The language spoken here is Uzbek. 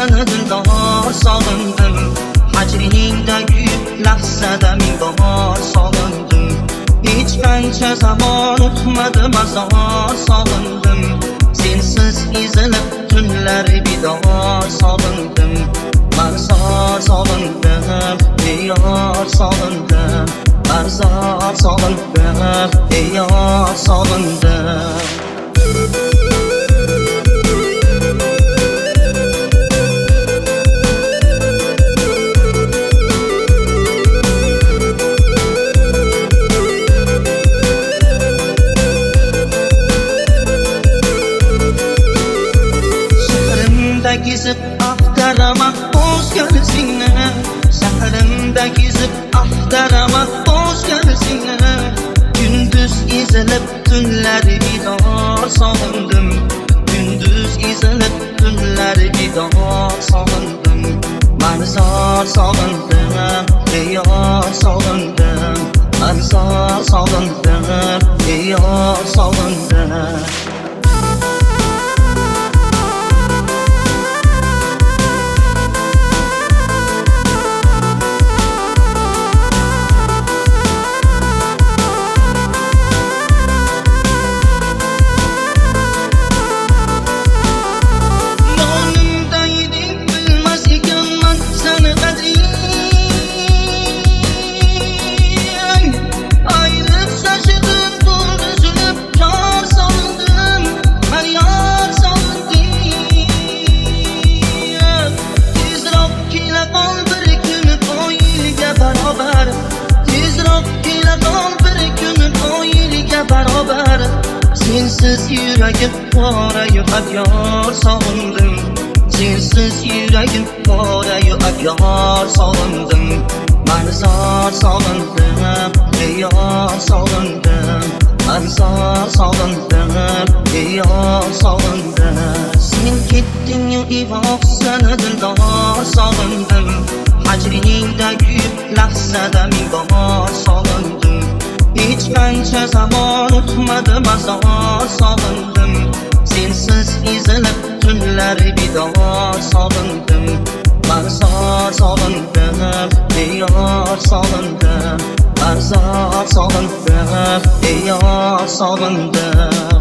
seni dildor sog'indim. Hajringdagi lahzada ming bor sog'indim. Hech qancha zamon o'tmadi mazor sog'indim. Sensiz ezilib tunlar bidor sog'indim. Marzor sog'indim, yor sog'indim. Marzor sog'indim, yor sog'indim. Gezib axtaraman o'zgarisingni, shahrimda gezib axtaraman o'zgarisingni. Gündüz ezilib tunlar bidor sog'indim. Gündüz ezilib tunlar bidor sog'indim. Marzor sog'indim, yor sog'indim. Marzor sog'indim, yor sog'indim. Sensiz yuragim qorayu abyor sog'indim. Sensiz yuragim qorayu abyor sog'indim. Marzor sog'indim, yor sog'indim. Marzor sog'indim, yor sog'indim. Sen ketding-yu ivoh seni dildor sog'indim. Hajringdagi lahzada ming bor sog'indim. Hech qancha zamon o'tmadi mazor sog'indim. Sensiz ezilib tunlar bidor sog'indim. Marzor sog'indim, yor sog'indim. Marzor sog'indim, yor sog'indim.